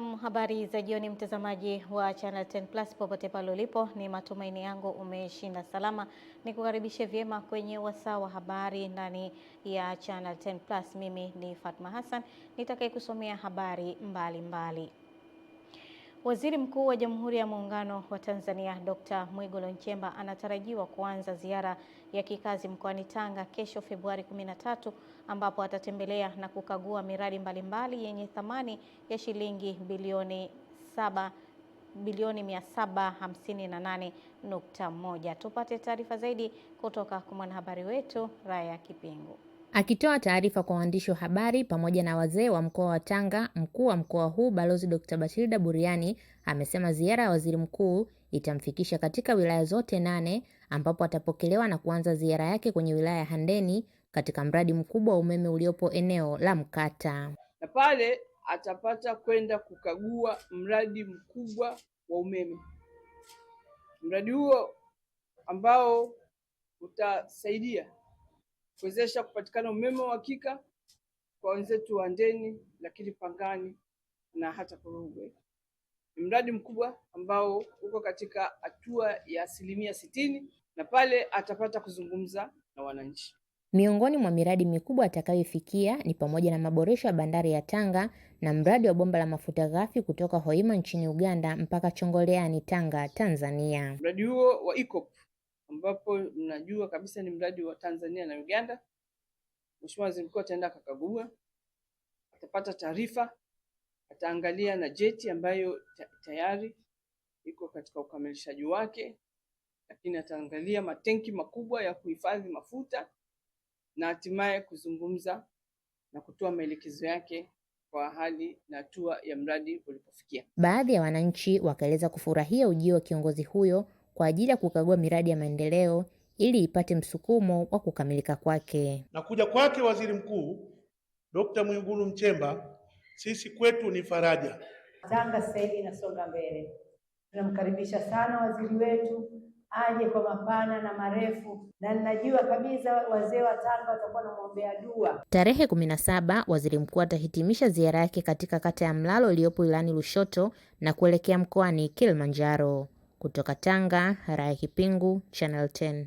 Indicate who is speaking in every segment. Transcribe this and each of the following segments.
Speaker 1: Na habari za jioni, mtazamaji wa Channel 10 Plus popote pale ulipo, ni matumaini yangu umeshinda salama. Nikukaribishe vyema kwenye wasaa wa habari ndani ya Channel 10 Plus. Mimi ni Fatma Hassan nitakayekusomea habari mbalimbali. Waziri Mkuu wa Jamhuri ya Muungano wa Tanzania Dr. Mwigulu Nchemba anatarajiwa kuanza ziara ya kikazi mkoani Tanga kesho Februari 13, ambapo atatembelea na kukagua miradi mbalimbali yenye thamani ya shilingi bilioni 758.1. Tupate taarifa zaidi kutoka kwa mwanahabari wetu Raya Kipingu.
Speaker 2: Akitoa taarifa kwa waandishi wa habari pamoja na wazee wa mkoa wa Tanga, mkuu wa mkoa huu Balozi Dr. Bathilda Buriani amesema ziara ya waziri mkuu itamfikisha katika wilaya zote 8, ambapo atapokelewa na kuanza ziara yake kwenye wilaya ya Handeni katika mradi mkubwa wa umeme uliopo eneo la Mkata.
Speaker 3: Na pale atapata kwenda kukagua mradi mkubwa wa umeme. Mradi huo ambao utasaidia kuwezesha kupatikana umeme wa hakika kwa wenzetu wa Handeni, lakini Pangani na hata Korogwe. Ni mradi mkubwa ambao uko katika hatua ya 60%, na pale atapata kuzungumza na wananchi.
Speaker 2: Miongoni mwa miradi mikubwa atakayofikia ni pamoja na maboresho ya bandari ya Tanga na mradi wa bomba la mafuta ghafi kutoka Hoima nchini Uganda mpaka Chongoleani, Tanga, Tanzania.
Speaker 3: Mradi huo wa EACOP ambapo mnajua kabisa ni mradi wa Tanzania na Uganda. Mheshimiwa Waziri Mkuu ataenda akakagua, atapata taarifa, ataangalia na jeti ambayo tayari iko katika ukamilishaji wake, lakini ataangalia matenki makubwa ya kuhifadhi mafuta na hatimaye kuzungumza na kutoa maelekezo yake kwa hali na hatua ya mradi ulipofikia.
Speaker 2: Baadhi ya wananchi wakaeleza kufurahia ujio wa kiongozi huyo kwa ajili ya kukagua miradi ya maendeleo ili ipate msukumo wa kukamilika kwake.
Speaker 4: Na kuja kwake Waziri Mkuu Dr. Mwigulu Nchemba sisi kwetu ni faraja.
Speaker 5: Tanga sasa hivi inasonga mbele. Tunamkaribisha sana waziri wetu aje kwa mapana na marefu, na ninajua kabisa wazee wa Tanga watakuwa wanamwombea dua.
Speaker 2: Tarehe 17 Waziri Mkuu atahitimisha ziara yake katika kata ya Mlalo iliyopo wilayani Lushoto na kuelekea mkoani Kilimanjaro. Kutoka Tanga, Raya Kipingu, Channel 10.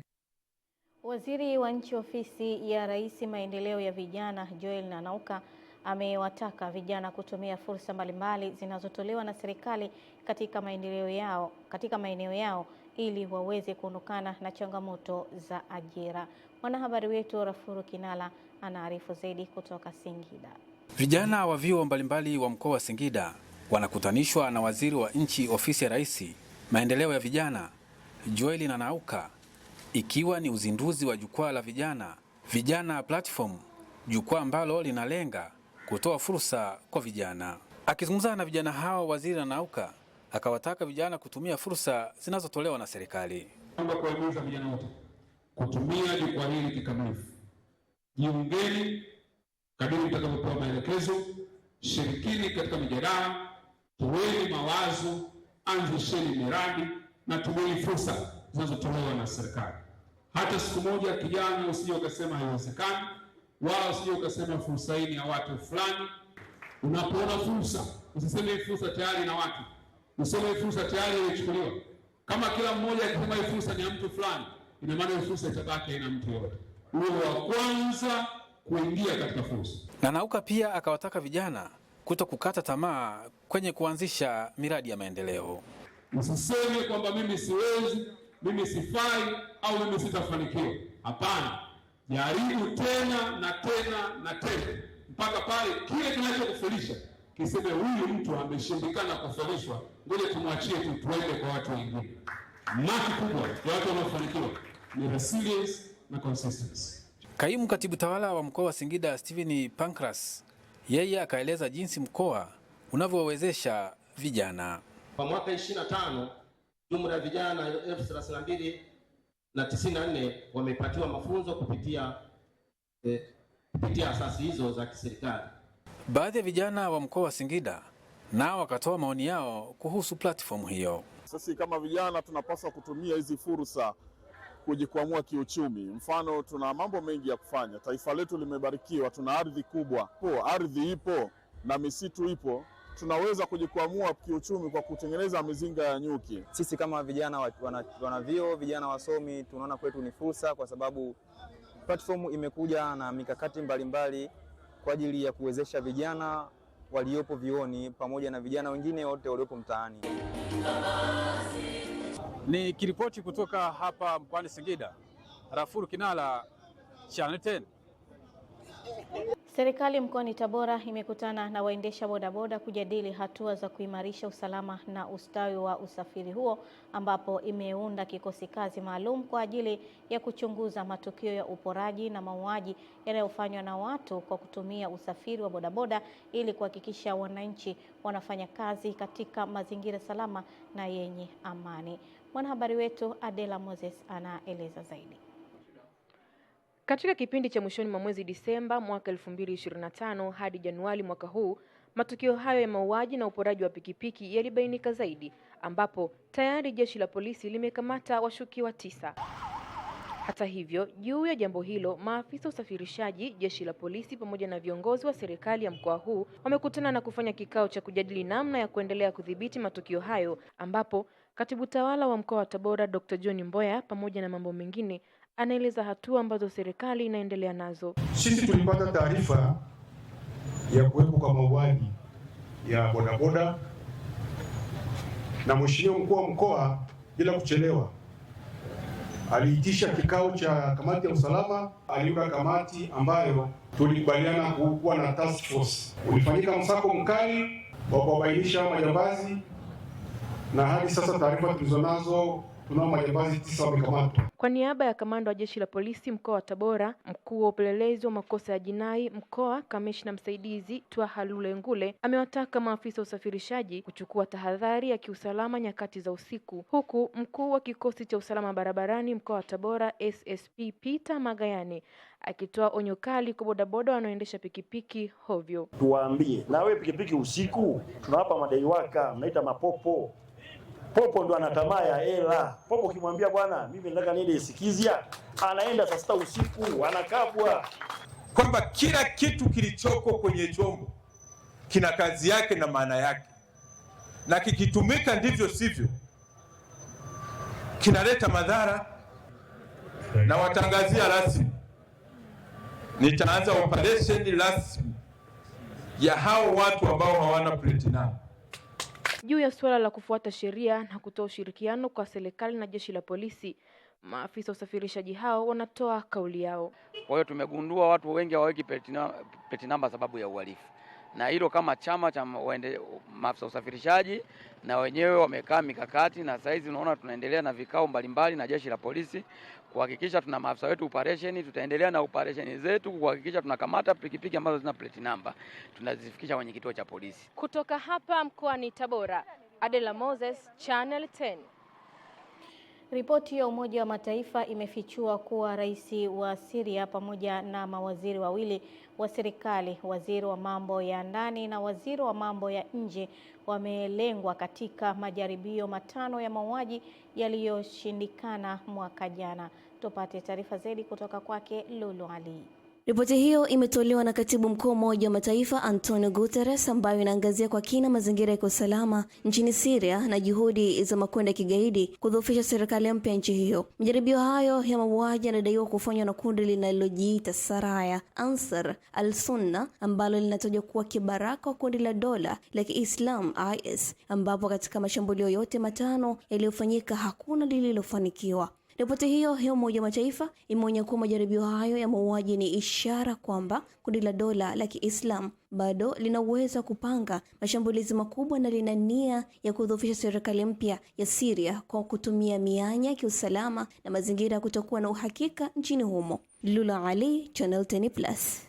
Speaker 1: Waziri wa Nchi Ofisi ya Rais Maendeleo ya Vijana Joel Nanauka amewataka vijana kutumia fursa mbalimbali zinazotolewa na serikali katika maeneo yao ili waweze kuondokana na changamoto za ajira. Mwanahabari wetu Rafuru Kinala anaarifu zaidi kutoka Singida.
Speaker 6: Vijana wa vyuo mbalimbali wa mkoa wa Singida wanakutanishwa na Waziri wa Nchi Ofisi ya Rais Maendeleo ya Vijana Joel Nanauka, ikiwa ni uzinduzi wa jukwaa la Vijana Platform, jukwaa ambalo linalenga kutoa fursa kwa vijana. Akizungumza na vijana hao, Waziri Nanauka akawataka vijana kutumia fursa zinazotolewa na serikali.
Speaker 7: Naomba kuwahimiza vijana wote kutumia jukwaa hili kikamilifu. Jiungeni kadiri mtakavyopewa maelekezo, shirikini katika mijadala, toeni mawazo, anzisheni miradi na tumieni fursa zinazotolewa na serikali. Hata siku moja kijana usije ukasema haiwezekani, wala usije ukasema fursa hii ni ya watu fulani. Unapoona fursa, usiseme fursa tayari na watu. Useme fursa tayari ilichukuliwa. Kama kila mmoja akisema hii fursa ni ya mtu fulani, ina maana hii fursa itabaki na mtu yote. Uwe wa kwanza kuingia katika fursa.
Speaker 6: Nanauka pia akawataka vijana kuto kukata tamaa kwenye kuanzisha miradi ya maendeleo.
Speaker 7: Usiseme kwamba mimi siwezi, mimi sifai au mimi sitafanikiwa. Hapana. Jaribu tena na tena na tena mpaka pale kile kinachokufundisha kiseme huyu mtu ameshindikana kufundishwa, ngoja tumwachie tu tuende kwa watu wengine. Maki kubwa ya watu wanaofanikiwa ni resilience na consistency.
Speaker 6: Kaimu Katibu Tawala wa mkoa wa Singida Steven Pancras, yeye akaeleza jinsi mkoa unavyowezesha vijana.
Speaker 8: Kwa mwaka 25 jumla ya vijana 32,094 wamepatiwa mafunzo kupitia asasi hizo za kiserikali.
Speaker 6: Baadhi ya vijana wa mkoa wa Singida nao wakatoa maoni yao kuhusu platform hiyo.
Speaker 9: Sisi kama vijana tunapaswa kutumia hizi fursa kujikwamua kiuchumi. Mfano, tuna mambo mengi ya kufanya. Taifa letu limebarikiwa, tuna ardhi kubwa. Ardhi ipo na misitu ipo. tunaweza kujikwamua kiuchumi kwa kutengeneza mizinga ya nyuki.
Speaker 10: Sisi kama vijana wanavyuo, vijana wasomi, tunaona kwetu ni fursa, kwa sababu platform imekuja na mikakati mbalimbali kwa ajili ya kuwezesha vijana waliopo vyuoni pamoja na vijana wengine wote waliopo mtaani.
Speaker 6: Ni kiripoti kutoka hapa mkoani Singida, Rafuru Kinala, Channel 10.
Speaker 1: Serikali mkoani Tabora imekutana na waendesha bodaboda kujadili hatua za kuimarisha usalama na ustawi wa usafiri huo, ambapo imeunda kikosi kazi maalum kwa ajili ya kuchunguza matukio ya uporaji na mauaji yanayofanywa na watu kwa kutumia usafiri wa bodaboda ili kuhakikisha wananchi wanafanya kazi katika mazingira salama na yenye amani. Mwanahabari wetu Adela Moses anaeleza zaidi.
Speaker 11: Katika kipindi cha mwishoni mwa mwezi Disemba mwaka 2025 hadi Januari mwaka huu, matukio hayo ya mauaji na uporaji wa pikipiki yalibainika zaidi, ambapo tayari jeshi la polisi limekamata washukiwa 9. Hata hivyo, juu ya jambo hilo, maafisa usafirishaji, jeshi la polisi pamoja na viongozi wa serikali ya mkoa huu wamekutana na kufanya kikao cha kujadili namna ya kuendelea kudhibiti matukio hayo, ambapo Katibu Tawala wa mkoa wa Tabora Dr. John Mboya pamoja na mambo mengine anaeleza hatua ambazo serikali inaendelea nazo.
Speaker 12: Sisi tulipata taarifa ya kuwepo kwa mauaji ya bodaboda, na Mheshimiwa mkuu wa mkoa bila kuchelewa aliitisha kikao cha kamati ya usalama. Aliunda kamati ambayo tulikubaliana kuwa na task force. Ulifanyika msako mkali wa kuwabainisha majambazi, na hadi sasa taarifa tulizonazo tunao majambazi 9 wamekamatwa.
Speaker 11: Kwa niaba ya kamanda wa jeshi la polisi mkoa wa Tabora, mkuu wa upelelezi wa makosa ya jinai mkoa, kamishna msaidizi Twaha Lulengule amewataka maafisa usafirishaji kuchukua tahadhari ya kiusalama nyakati za usiku, huku mkuu wa kikosi cha usalama barabarani mkoa wa Tabora SSP Peter Magayane akitoa onyo kali kwa bodaboda wanaoendesha pikipiki hovyo.
Speaker 13: Tuwaambie, na wewe pikipiki usiku tunawapa madai waka, mnaita mapopo. Popo ndo ana tamaa ya hela. Popo ukimwambia bwana mimi nataka niende Isikizia, anaenda saa 6 usiku, anakabwa.
Speaker 14: Kwamba kila kitu kilichoko kwenye chombo kina kazi yake na maana yake, na kikitumika ndivyo sivyo kinaleta madhara. Na watangazia rasmi, nitaanza operation rasmi ya hao watu ambao hawana plate number.
Speaker 11: Juu ya suala la kufuata sheria na kutoa ushirikiano kwa serikali na jeshi la polisi, maafisa usafirishaji hao wanatoa kauli yao.
Speaker 15: Kwa hiyo tumegundua watu wengi hawaweki plate number sababu ya uhalifu, na hilo kama chama cha maafisa usafirishaji na wenyewe wamekaa mikakati, na saizi unaona tunaendelea na vikao mbalimbali na jeshi la polisi kuhakikisha tuna maafisa wetu operation. Tutaendelea na operation zetu kuhakikisha tunakamata pikipiki ambazo zina plate number, tunazifikisha kwenye kituo cha polisi.
Speaker 11: Kutoka hapa mkoani Tabora, Adela Moses, Channel 10.
Speaker 1: Ripoti ya Umoja wa Mataifa imefichua kuwa rais wa Syria pamoja na mawaziri wawili wa serikali, waziri wa mambo ya ndani na waziri wa mambo ya nje, wamelengwa katika majaribio 5 ya mauaji yaliyoshindikana mwaka jana. Tupate taarifa zaidi kutoka kwake Lulu Ali.
Speaker 16: Ripoti hiyo imetolewa na Katibu Mkuu wa Umoja wa Mataifa Antonio Guterres, ambayo inaangazia kwa kina mazingira ya usalama nchini Syria na juhudi za makundi ya kigaidi kudhoofisha serikali mpya nchi hiyo. Majaribio hayo ya mauaji yanadaiwa kufanywa na kundi linalojiita Saraya Ansar al-Sunna, ambalo linatajwa kuwa kibaraka wa kundi la dola la Kiislam IS, ambapo katika mashambulio yote 5 yaliyofanyika hakuna lililofanikiwa. Ripoti hiyo ya Umoja wa Mataifa imeonya kuwa majaribio hayo ya mauaji ni ishara kwamba kundi la dola la Kiislam bado linaweza kupanga mashambulizi makubwa na lina nia ya kudhoofisha serikali mpya ya Syria kwa kutumia mianya ya kiusalama na mazingira ya kutokuwa na uhakika nchini humo. Lula Ali, Channel 10+.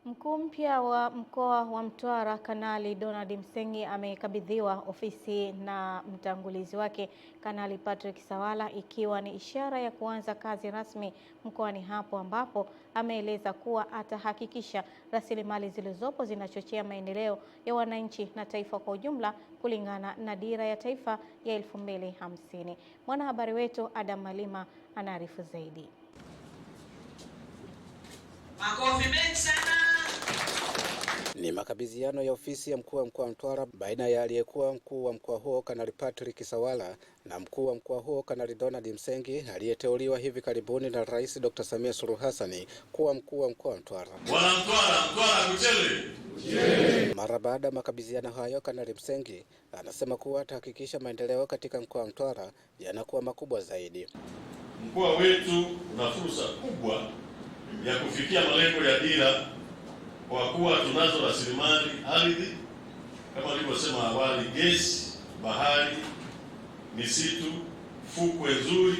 Speaker 1: Mkuu mpya wa mkoa wa Mtwara Kanali Donald Msengi amekabidhiwa ofisi na mtangulizi wake Kanali Patrick Sawala, ikiwa ni ishara ya kuanza kazi rasmi mkoani hapo, ambapo ameeleza kuwa atahakikisha rasilimali zilizopo zinachochea maendeleo ya wananchi na taifa kwa ujumla kulingana na dira ya taifa ya 2050. Mwanahabari wetu Adam Malima anaarifu zaidi.
Speaker 17: Makofi mengi sana. Ni makabidhiano ya ofisi ya mkuu wa mkoa wa Mtwara baina ya aliyekuwa mkuu wa mkoa huo Kanali Patrick Sawala na mkuu wa mkoa huo Kanali Donald Msengi aliyeteuliwa hivi karibuni na Rais Dr. Samia Suluhu Hassan kuwa mkuu wa mkoa wa Mtwara.
Speaker 18: Wana Mtwara kuchele.
Speaker 17: Mara baada ya makabidhiano hayo, Kanali Msengi anasema kuwa atahakikisha maendeleo katika mkoa wa Mtwara yanakuwa makubwa zaidi.
Speaker 18: Mkoa wetu una fursa kubwa ya kufikia malengo ya dira kwa kuwa tunazo rasilimali ardhi kama nilivyosema awali: gesi, bahari, misitu, fukwe nzuri,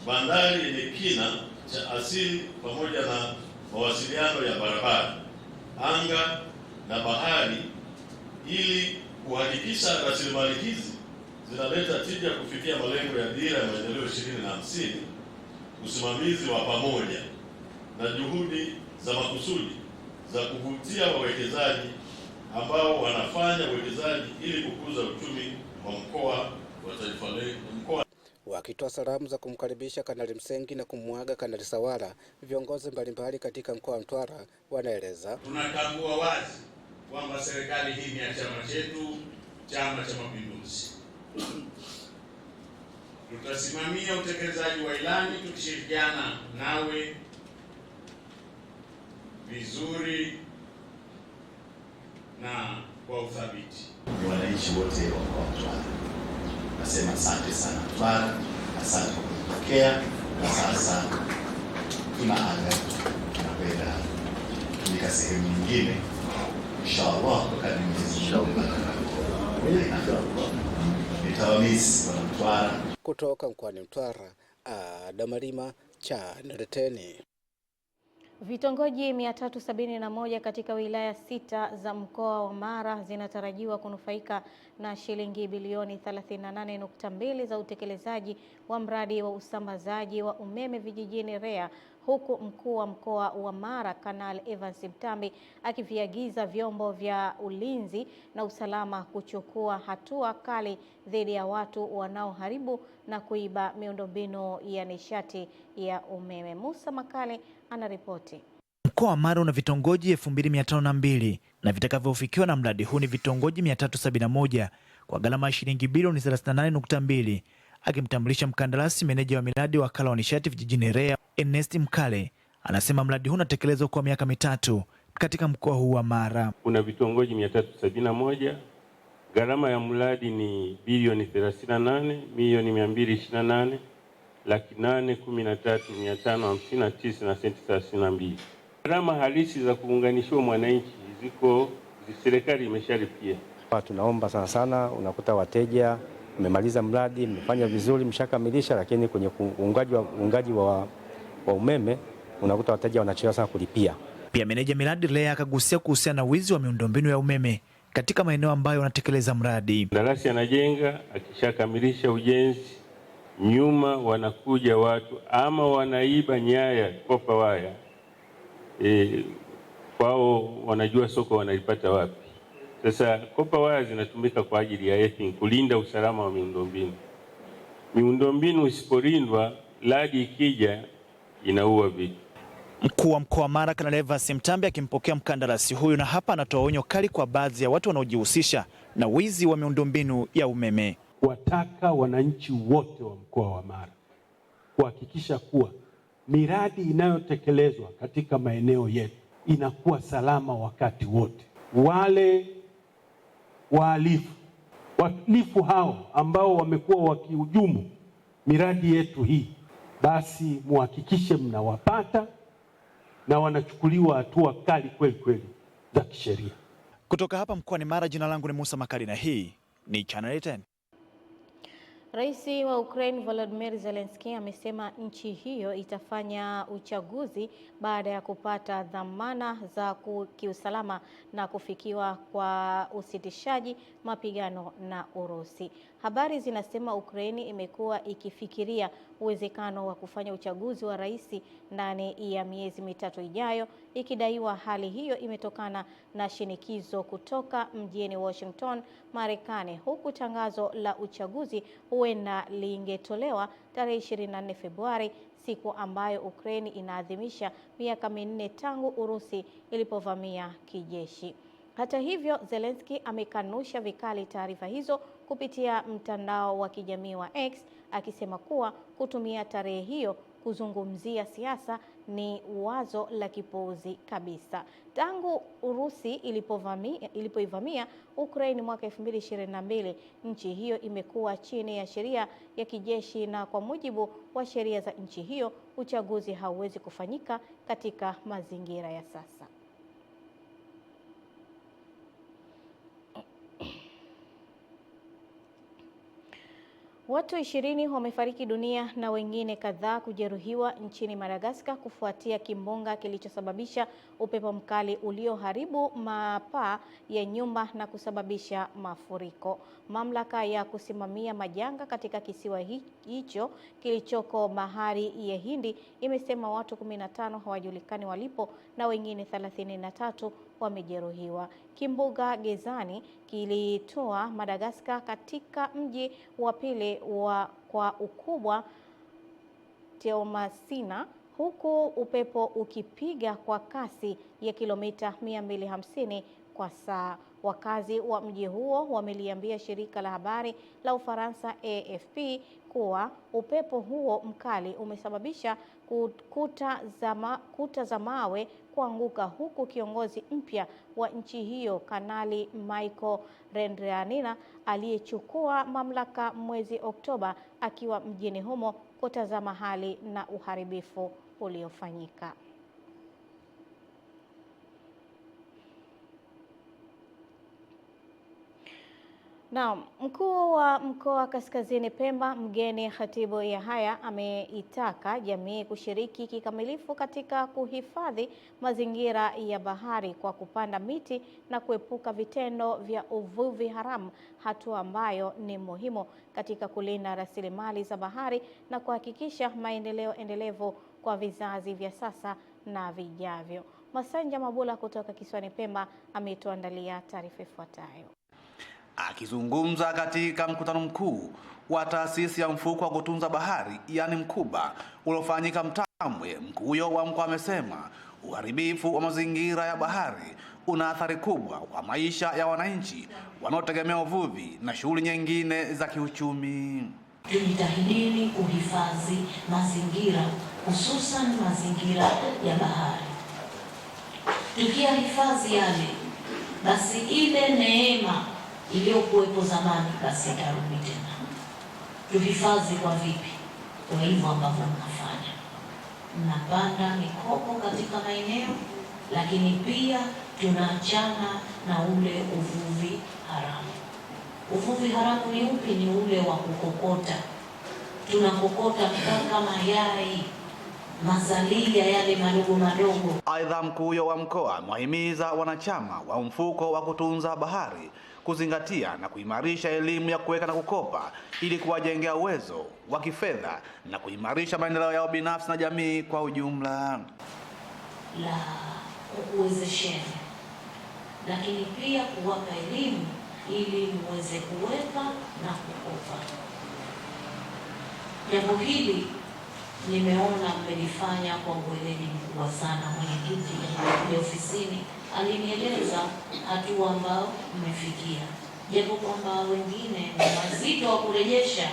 Speaker 18: bandari yenye kina cha asili pamoja na mawasiliano ya barabara, anga na bahari, ili kuhakikisha rasilimali hizi zinaleta tija kufikia malengo ya dira ya maendeleo 2050, usimamizi wa pamoja na juhudi za makusudi za kuvutia wawekezaji ambao wanafanya uwekezaji ili kukuza uchumi wa mkoa wa taifa letu.
Speaker 17: Wakitoa salamu za kumkaribisha Kanali Msengi na kumwaga Kanali Sawala, viongozi mbalimbali katika mkoa wa Mtwara wanaeleza,
Speaker 18: tunatambua wazi kwamba serikali hii ni ya chama chetu, Chama cha Mapinduzi. Tutasimamia utekelezaji wa ilani tukishirikiana nawe vizuri na kwa uthabiti.
Speaker 19: Wananchi wote wa mkoa wa Mtwara, nasema asante sana Mtwara, asante kwa kupokea, na sasa tunaaga tunakwenda katika sehemu nyingine inshallah, kwa kadri Mwenyezi Mungu nitawamisi wana Mtwara.
Speaker 17: Kutoka mkoani Mtwara, Adam Malima, Channel 10.
Speaker 1: Vitongoji 371 katika wilaya 6 za mkoa wa Mara zinatarajiwa kunufaika na shilingi bilioni 38.2 za utekelezaji wa mradi wa usambazaji wa umeme vijijini REA, huku mkuu wa mkoa wa Mara Kanali Evans Mtambi akiviagiza vyombo vya ulinzi na usalama kuchukua hatua kali dhidi ya watu wanaoharibu na kuiba miundombinu ya nishati ya umeme. Musa Makale anaripoti.
Speaker 20: Mkoa wa Mara una vitongoji 2502 na vitakavyofikiwa na mradi huu ni vitongoji 371 kwa gharama ya shilingi bilioni 38.2. Akimtambulisha mkandarasi, meneja wa miradi wakala wa nishati vijijini REA Ernest Mkale anasema mradi huu unatekelezwa kwa miaka mitatu katika mkoa huu wa Mara.
Speaker 21: Kuna vitongoji 371, gharama ya mradi ni bilioni 38,828,813,559 na senti 32. Gharama halisi za kuunganishiwa mwananchi ziko, serikali imeshalipia.
Speaker 22: Tunaomba sana sana, unakuta wateja mmemaliza mradi, mmefanya vizuri, mshakamilisha, lakini kwenye uungaji wa umeme unakuta wateja wanachelewa sana kulipia.
Speaker 20: Pia meneja miradi REA akagusia kuhusiana na wizi wa miundombinu ya umeme katika maeneo ambayo wanatekeleza mradi.
Speaker 21: Mkandarasi anajenga, akishakamilisha ujenzi, nyuma wanakuja watu ama wanaiba nyaya, kopa waya. Kwao wanajua soko wanalipata wapi. Sasa kopa waya zinatumika kwa ajili ya earthing, kulinda usalama wa miundombinu. Miundombinu isipolindwa, radi ikija inaua vitu.
Speaker 20: Mkuu wa mkoa wa Mara Kanali Evans Mtambi akimpokea mkandarasi huyu, na hapa anatoa onyo kali kwa baadhi ya watu wanaojihusisha na wizi wa miundombinu ya umeme.
Speaker 21: Wataka wananchi wote wa mkoa wa Mara kuhakikisha kuwa miradi inayotekelezwa katika maeneo yetu inakuwa salama wakati wote. Wale wahalifu hao ambao wamekuwa wakihujumu miradi yetu hii, basi muhakikishe mnawapata na wanachukuliwa hatua kali kweli kweli za kisheria.
Speaker 20: Kutoka hapa mkoani Mara, jina langu ni Musa Makali na hii ni Channel 10.
Speaker 1: Rais wa Ukraine Volodymyr Zelensky amesema nchi hiyo itafanya uchaguzi baada ya kupata dhamana za kiusalama na kufikiwa kwa usitishaji mapigano na Urusi. Habari zinasema Ukraine imekuwa ikifikiria uwezekano wa kufanya uchaguzi wa rais ndani ya miezi mitatu ijayo, ikidaiwa hali hiyo imetokana na shinikizo kutoka mjini Washington, Marekani, huku tangazo la uchaguzi huenda lingetolewa tarehe 24 Februari, siku ambayo Ukraine inaadhimisha miaka 4 tangu Urusi ilipovamia kijeshi. Hata hivyo, Zelensky amekanusha vikali taarifa hizo kupitia mtandao wa kijamii wa X, akisema kuwa kutumia tarehe hiyo kuzungumzia siasa ni wazo la kipuuzi kabisa. Tangu Urusi ilipoivamia Ukraine mwaka 2022, nchi hiyo imekuwa chini ya sheria ya kijeshi, na kwa mujibu wa sheria za nchi hiyo, uchaguzi hauwezi kufanyika katika mazingira ya sasa. Watu 20 wamefariki dunia na wengine kadhaa kujeruhiwa nchini Madagascar kufuatia kimbunga kilichosababisha upepo mkali ulioharibu mapaa ya nyumba na kusababisha mafuriko. Mamlaka ya kusimamia majanga katika kisiwa hicho kilichoko Bahari ya Hindi imesema watu 15 hawajulikani walipo na wengine 33 wamejeruhiwa. Kimbunga Gezani kilitoa Madagascar katika mji wa pili kwa ukubwa Teomasina, huku upepo ukipiga kwa kasi ya kilomita 250 kwa saa. Wakazi wa mji huo wameliambia shirika la habari la Ufaransa AFP kuwa upepo huo mkali umesababisha kuta za mawe kuanguka, huku kiongozi mpya wa nchi hiyo Kanali Michael Randrianirina aliyechukua mamlaka mwezi Oktoba akiwa mjini humo kutazama hali na uharibifu uliofanyika. Na mkuu wa mkoa wa Kaskazini Pemba Mgeni Khatibu Yahaya ameitaka jamii kushiriki kikamilifu katika kuhifadhi mazingira ya bahari kwa kupanda miti na kuepuka vitendo vya uvuvi haramu, hatua ambayo ni muhimu katika kulinda rasilimali za bahari na kuhakikisha maendeleo endelevu kwa vizazi vya sasa na vijavyo. Masanja Mabula kutoka kisiwani Pemba ametuandalia taarifa ifuatayo.
Speaker 3: Akizungumza katika mkutano mkuu wa taasisi ya mfuko wa kutunza bahari yani Mkuba uliofanyika Mtambwe, mkuu huyo wa mkoa amesema uharibifu wa mazingira ya bahari una athari kubwa kwa maisha ya wananchi wanaotegemea uvuvi na shughuli nyingine za kiuchumi.
Speaker 4: Tujitahidini kuhifadhi mazingira, hususan mazingira ya bahari. Tukiyahifadhi yale, basi ile neema iliyokuwepo zamani basi itarudi tena. Tuhifadhi kwa vipi? Kwa hivyo ambavyo mnafanya, mnapanda mikoko katika maeneo, lakini pia tunaachana na ule uvuvi haramu. Uvuvi haramu ni upi? Ni ule wa kukokota. Tunakokota mpaka mayai, mazalia yale madogo madogo.
Speaker 3: Aidha, mkuu huyo wa mkoa amewahimiza wanachama wa mfuko wa kutunza bahari kuzingatia na kuimarisha elimu ya kuweka na kukopa ili kuwajengea uwezo wa kifedha na kuimarisha maendeleo yao binafsi na jamii kwa ujumla.
Speaker 4: La kuwezesheni, lakini pia kuwapa elimu ili muweze kuweka na kukopa. Jambo hili nimeona mmelifanya kwa uweledi mkubwa sana. Mwenyekiti alikuja ofisini alinieleza hatua ambao mmefikia, japo kwamba wengine ni mazito wa kurejesha,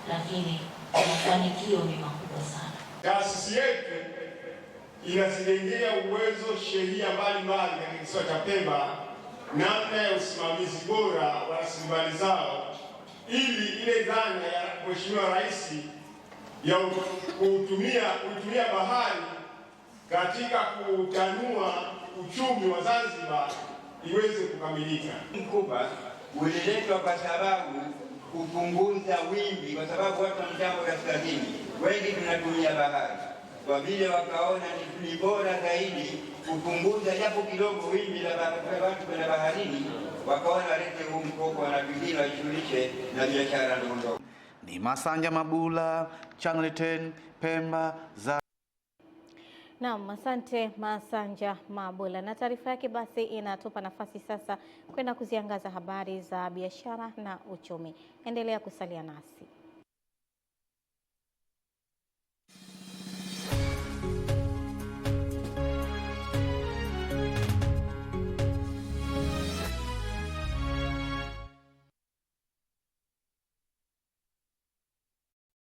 Speaker 4: lakini mafanikio ni makubwa sana.
Speaker 23: Taasisi yetu inazijengea uwezo sheria mbalimbali katika kisiwa cha Pemba namna ya usimamizi bora wa rasilimali zao, ili ile dhana ya Mheshimiwa Rais ya kuitumia bahari katika kutanua uchumi wa Zanzibar iweze kukamilika.
Speaker 24: Mkuba uliletwa kwa sababu kupunguza wimbi, kwa sababu watu wa Mtambwe Kaskazini wengi tunatumia bahari, kwa vile wakaona ni bora zaidi kupunguza japo kidogo wimbi la watu kwenda baharini, wakaona walete huu mkopo na vingine wajishughulishe na biashara ndogo ndogo.
Speaker 3: Ni Masanja Mabula, Channel 10 Pemba za.
Speaker 1: Naam, asante Masanja Mabula. Na taarifa yake basi inatupa nafasi sasa kwenda kuziangaza habari za biashara na uchumi. Endelea kusalia nasi.